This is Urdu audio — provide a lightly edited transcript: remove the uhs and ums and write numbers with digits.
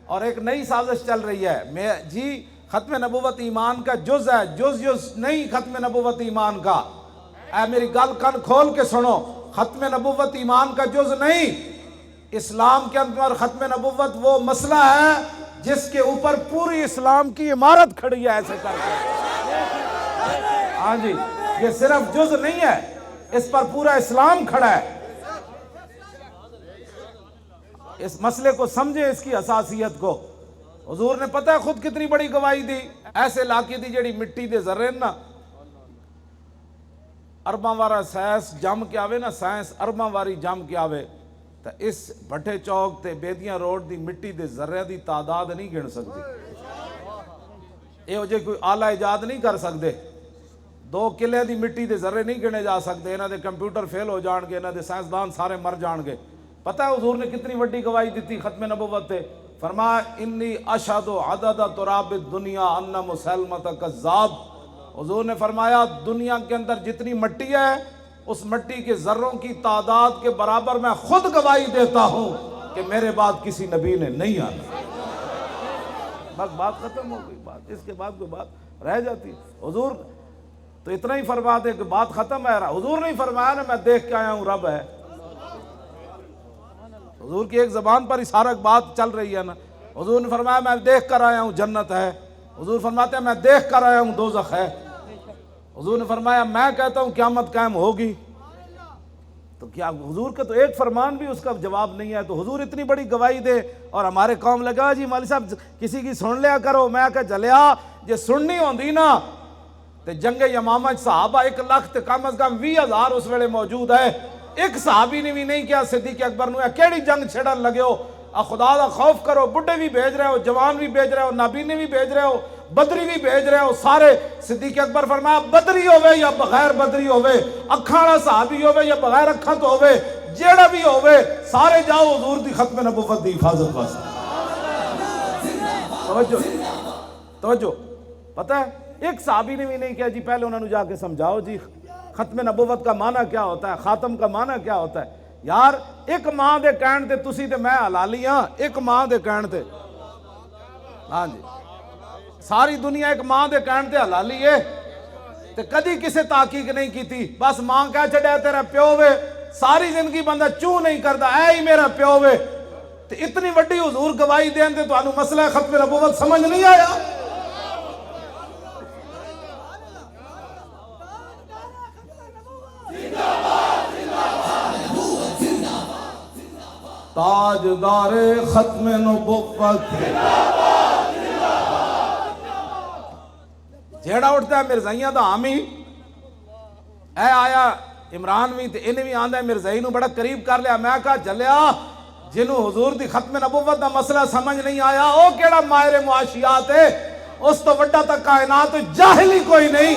اور ایک نئی سازش چل رہی ہے جی ختم نبوت ایمان کا جز ہے، جز نہیں ختم نبوت ایمان کا۔ اے میری گل کن کھول کے سنو، ختم نبوت ایمان کا جز نہیں۔ اسلام کے اندر ختم نبوت وہ مسئلہ ہے جس کے اوپر پوری اسلام کی عمارت کھڑی ہے ایسے کر کے۔ ہاں جی، یہ صرف جز نہیں ہے، اس پر پورا اسلام کھڑا ہے۔ اس مسئلے کو سمجھیں، اس کی حساسیت کو۔ حضور نے پتہ ہے خود کتنی بڑی گواہی دی، ایسے علاقے دی جڑی مٹی دے ذرے نا ارباں وارا سائنس جم کے آوے نا، سائنس ارباں واری جم کے آوے تو اس بھٹے چوک تے بیدیاں روڈ دی مٹی دے ذرے دی تعداد نہیں گن سکتی۔ یہ ہو جائے کوئی آلہ ایجاد نہیں کر سکتے، 2 کلے دی مٹی دے ذرے نہیں گنے جا سکتے، انہاں دے کمپیوٹر فیل ہو جان گے، انہاں دے سائنسدان سارے مر جان گے۔ پتہ ہے حضور نے کتنی بڑی گواہی دیتی ختم نبوت تے؟ فرمایا انی اشہد عدد تراب الدنیا ان مسلمۃ کذاب۔ حضور نے فرمایا دنیا کے اندر جتنی مٹی ہے اس مٹی کے ذروں کی تعداد کے برابر میں خود گواہی دیتا ہوں کہ میرے بعد کسی نبی نے نہیں آنا۔ بس بات ختم ہو گئی، بات اس کے بعد کوئی بات رہ جاتی؟ حضور تو اتنا ہی فرما دے کہ بات ختم ہے۔ حضور نہیں فرمایا نا میں دیکھ کے آیا ہوں رب ہے۔ حضور کی ایک زبان پر ہی سارا بات چل رہی ہے نا۔ حضور نے فرمایا میں دیکھ کر آیا ہوں جنت ہے، حضور فرماتے ہیں میں دیکھ کر آیا ہوں دوزخ ہے، حضور نے فرمایا میں کہتا ہوں قیامت قائم ہوگی۔ تو کیا حضور کا تو ایک فرمان بھی اس کا جواب نہیں ہے؟ تو حضور اتنی بڑی گواہی دے اور ہمارے قوم لگا جی مولوی صاحب کسی کی سن لیا کرو۔ میں کہا جلیا جے سننی ہوندی نا تے جنگ یمامہ صحابہ 1 لاکھ تے کم از کم 20,000 اس ویلے موجود ہے۔ ایک صحابی نے بھی نہیں کیا صدیق اکبر نے کیڑی جنگ چھڑن لگے ہو، خدا دا خوف کرو، بڈھے بھی بھیج رہے ہو، جوان بھی بھیج رہے ہو، نابینے بھی بھیج رہے ہو، بدری بھی بھیج رہے ہو، سارے۔ صدیق اکبر فرمایا بدری ہوئے یا بغیر بدری ہوئے، اکھاں والا صحابی ہوئے یا بغیر اکھاں تو ہوئے، جیڑا بھی ہوئے سارے جاؤ حضور دی ختم نبوت دی حفاظت واسطے۔ توجہ پتہ ہے ایک صحابی نے بھی نہیں کیا جی پہلے انہوں نے جا کے سمجھاؤ جی ختم نبوت کا معنی کیا ہوتا ہے، خاتم کا معنی کیا ہوتا ہے۔ یار ایک ماں دے کہن تے تسی تے میں حلالی ہاں، ایک ماں دے کہن تے، ہاں جی ساری دنیا ایک ماں دے کہن تے حلالی ہے تے کدی کسے تحقیق نہیں کی تھی، بس ماں کہہ چھڑے تیرا پیو وے، ساری زندگی بندہ چوں نہیں کردا اے ہی میرا پیو وے۔ تے اتنی وڈی حضور گواہی دین تے تانوں مسئلہ ختم نبوت سمجھ نہیں آیا؟ تاجدار ختم نبوت جیڑا اٹھتا ہے مرزائیاں دا حامی، اے آیا عمران بھی تے انہیں بھی آندہ ہے مرزائی نو بڑا قریب کر لیا۔ میں کہا جلیا جنہوں حضور دی ختم نبوت دا مسئلہ سمجھ نہیں آیا او کیڑا ماہر معاشیات ہے، اس تو وڈا تک کائنات جاہل ہی کوئی نہیں۔